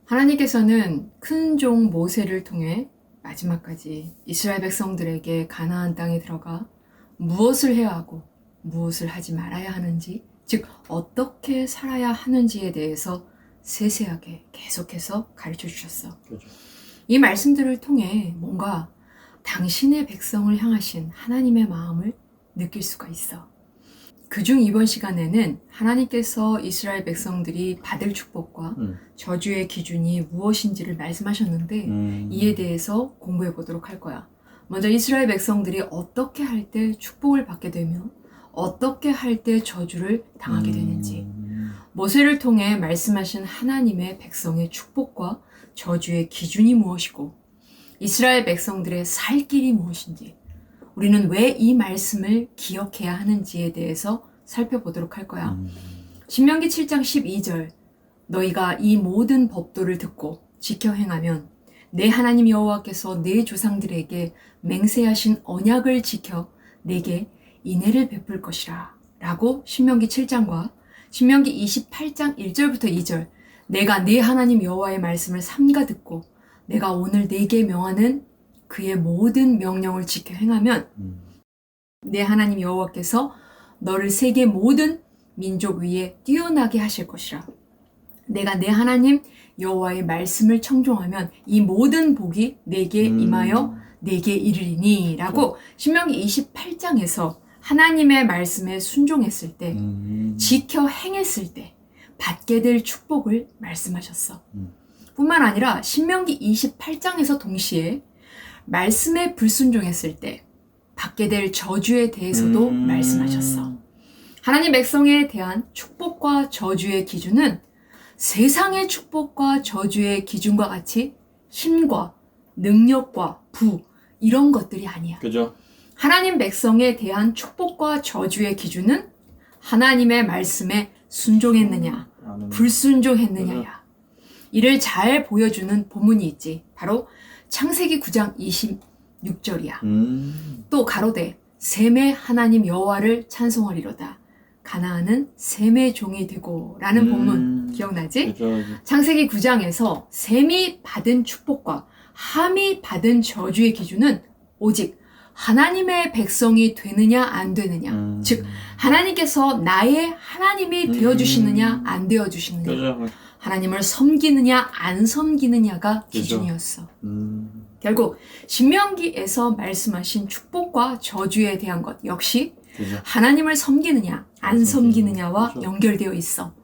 하나님께서는 큰 종 모세를 통해 마지막까지 이스라엘 백성들에게 가나안 땅에 들어가 무엇을 해야 하고 무엇을 하지 말아야 하는지, 즉 어떻게 살아야 하는지에 대해서 세세하게 계속해서 가르쳐 주셨어. 그렇죠. 이 말씀들을 통해 뭔가 당신의 백성을 향하신 하나님의 마음을 느낄 수가 있어. 그중 이번 시간에는 하나님께서 이스라엘 백성들이 받을 축복과 저주의 기준이 무엇인지를 말씀하셨는데 이에 대해서 공부해 보도록 할 거야. 먼저 이스라엘 백성들이 어떻게 할 때 축복을 받게 되며 어떻게 할 때 저주를 당하게 되는지, 모세를 통해 말씀하신 하나님의 백성의 축복과 저주의 기준이 무엇이고 이스라엘 백성들의 살 길이 무엇인지, 우리는 왜 이 말씀을 기억해야 하는지에 대해서 살펴보도록 할 거야. 신명기 7장 12절, 너희가 이 모든 법도를 듣고 지켜 행하면 내 하나님 여호와께서 내 조상들에게 맹세하신 언약을 지켜 내게 인애를 베풀 것이라 라고 신명기 7장과 신명기 28장 1절부터 2절, 내가 내 하나님 여호와의 말씀을 삼가 듣고 내가 오늘 네게 명하는 그의 모든 명령을 지켜 행하면 내 하나님 여호와께서 너를 세계 모든 민족 위에 뛰어나게 하실 것이라. 내가 내 하나님 여호와의 말씀을 청종하면 이 모든 복이 내게 임하여 내게 이르리니 라고 신명기 28장에서 하나님의 말씀에 순종했을 때, 지켜 행했을 때 받게 될 축복을 말씀하셨어. 뿐만 아니라 신명기 28장에서 동시에 말씀에 불순종했을 때 받게 될 저주에 대해서도 말씀하셨어. 하나님 백성에 대한 축복과 저주의 기준은 세상의 축복과 저주의 기준과 같이 힘과 능력과 부, 이런 것들이 아니야. 그죠? 하나님 백성에 대한 축복과 저주의 기준은 하나님의 말씀에 순종했느냐, 불순종했느냐야. 이를 잘 보여주는 본문이 있지. 바로 창세기 9장 26절이야. 또 가로되 셈의 하나님 여호와를 찬송하리로다. 가나안은 셈의 종이 되고 라는 본문 기억나지? 그죠. 창세기 9장에서 셈이 받은 축복과 함이 받은 저주의 기준은 오직 하나님의 백성이 되느냐 안 되느냐, 즉 하나님께서 나의 하나님이 되어주시느냐 안 되어주시느냐, 그죠. 하나님을 섬기느냐 안 섬기느냐가 기준이었어. 결국 신명기에서 말씀하신 축복과 저주에 대한 것 역시 그죠. 하나님을 섬기느냐 안 섬기느냐와 그죠. 연결되어 있어.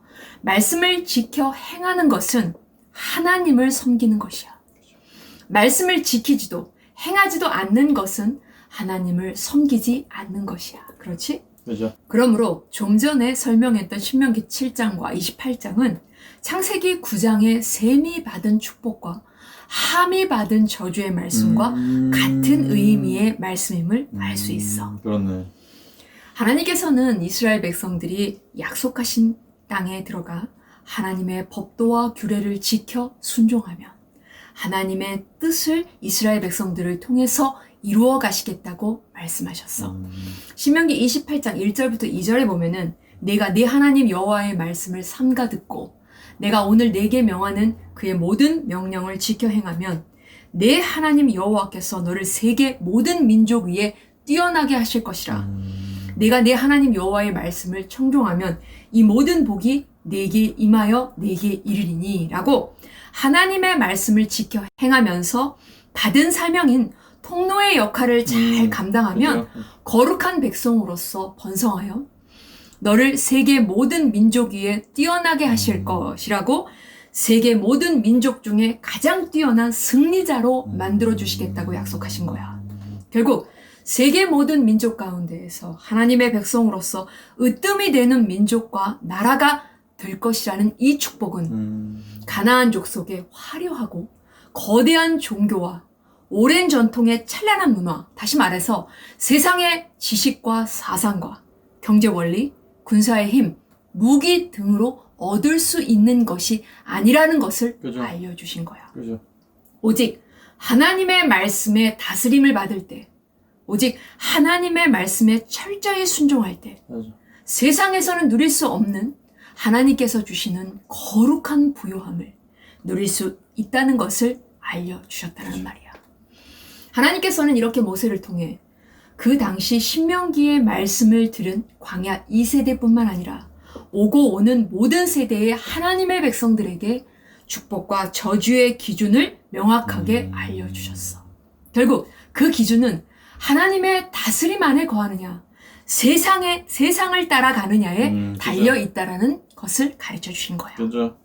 말씀을 지켜 행하는 것은 하나님을 섬기는 것이야. 말씀을 지키지도 행하지도 않는 것은 하나님을 섬기지 않는 것이야. 그렇지? 그죠. 그러므로 좀 전에 설명했던 신명기 7장과 28장은 창세기 9장의 셈이 받은 축복과 함이 받은 저주의 말씀과 같은 의미의 말씀임을 알 수 있어. 그렇네. 하나님께서는 이스라엘 백성들이 약속하신 땅에 들어가 하나님의 법도와 규례를 지켜 순종하면 하나님의 뜻을 이스라엘 백성들을 통해서 이루어 가시겠다고 말씀하셨어. 신명기 28장 1절부터 2절에 보면은 내가 내 하나님 여호와의 말씀을 삼가 듣고 내가 오늘 네게 명하는 그의 모든 명령을 지켜 행하면 내 하나님 여호와께서 너를 세계 모든 민족 위에 뛰어나게 하실 것이라. 내가 내 하나님 여호와의 말씀을 청종하면 이 모든 복이 내게 임하여 내게 이르리니 라고 하나님의 말씀을 지켜 행하면서 받은 사명인 통로의 역할을 잘 감당하면 그죠. 거룩한 백성으로서 번성하여 너를 세계 모든 민족 위에 뛰어나게 하실 것이라고 세계 모든 민족 중에 가장 뛰어난 승리자로 만들어주시겠다고 약속하신 거야. 결국 세계 모든 민족 가운데에서 하나님의 백성으로서 으뜸이 되는 민족과 나라가 될 것이라는 이 축복은 가나안 족속의 화려하고 거대한 종교와 오랜 전통의 찬란한 문화, 다시 말해서 세상의 지식과 사상과 경제 원리, 군사의 힘, 무기 등으로 얻을 수 있는 것이 아니라는 것을 그죠. 알려주신 거야. 그죠. 오직 하나님의 말씀에 다스림을 받을 때, 오직 하나님의 말씀에 철저히 순종할 때, 맞아. 세상에서는 누릴 수 없는 하나님께서 주시는 거룩한 부요함을 누릴 수 있다는 것을 알려주셨다는 말이야. 하나님께서는 이렇게 모세를 통해 그 당시 신명기의 말씀을 들은 광야 2세대뿐만 아니라 오고 오는 모든 세대의 하나님의 백성들에게 축복과 저주의 기준을 명확하게 알려주셨어. 결국 그 기준은 하나님의 다스림 안에 거하느냐, 세상을 따라가느냐에 달려있다라는 것을 가르쳐 주신 거야. 그죠.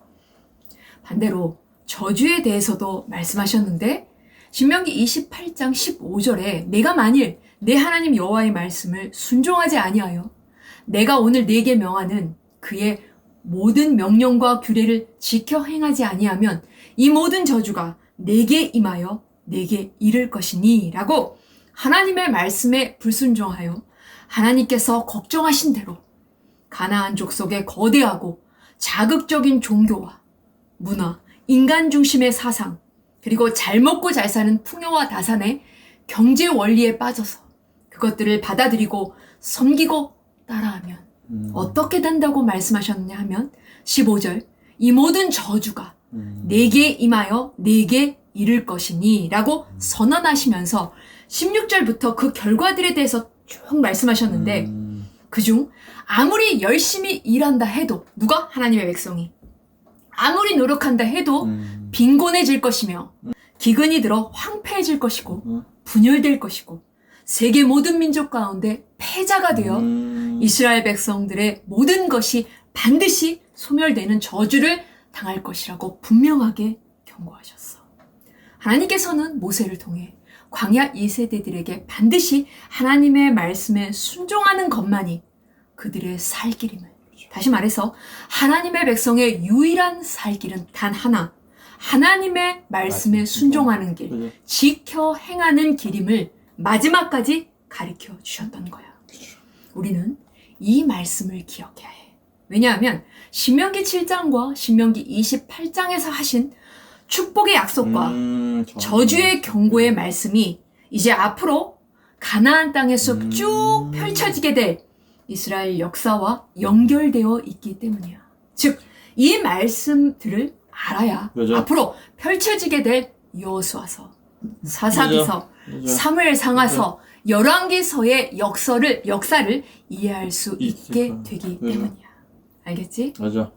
반대로 저주에 대해서도 말씀하셨는데 신명기 28장 15절에 내가 만일 내 하나님 여호와의 말씀을 순종하지 아니하여 내가 오늘 네게 명하는 그의 모든 명령과 규례를 지켜 행하지 아니하면 이 모든 저주가 내게 임하여 내게 이를 것이니 라고 하나님의 말씀에 불순종하여 하나님께서 걱정하신 대로 가나안 족속의 거대하고 자극적인 종교와 문화, 인간 중심의 사상, 그리고 잘 먹고 잘 사는 풍요와 다산의 경제 원리에 빠져서 그것들을 받아들이고 섬기고 따라하면 어떻게 된다고 말씀하셨느냐 하면 15절 이 모든 저주가 내게 임하여 내게 이를 것이니 라고 선언하시면서 16절부터 그 결과들에 대해서 쭉 말씀하셨는데 그중 아무리 열심히 일한다 해도 누가? 하나님의 백성이 아무리 노력한다 해도 빈곤해질 것이며 기근이 들어 황폐해질 것이고 분열될 것이고 세계 모든 민족 가운데 패자가 되어 이스라엘 백성들의 모든 것이 반드시 소멸되는 저주를 당할 것이라고 분명하게 경고하셨어. 하나님께서는 모세를 통해 광야 2세대들에게 반드시 하나님의 말씀에 순종하는 것만이 그들의 살 길임을, 다시 말해서 하나님의 백성의 유일한 살 길은 단 하나, 하나님의 말씀에 순종하는 길, 지켜 행하는 길임을 마지막까지 가르쳐 주셨던 거야. 우리는 이 말씀을 기억해야 해. 왜냐하면 신명기 7장과 신명기 28장에서 하신 축복의 약속과 저주의 경고의 말씀이 이제 앞으로 가나안 땅에서 쭉 펼쳐지게 될 이스라엘 역사와 연결되어 있기 때문이야. 즉, 이 말씀들을 알아야 그죠? 앞으로 펼쳐지게 될 여호수아서, 사사기서, 사무엘상하서, 열왕기서의 역사를 이해할 수 있게 되기 때문이야. 알겠지? 맞아.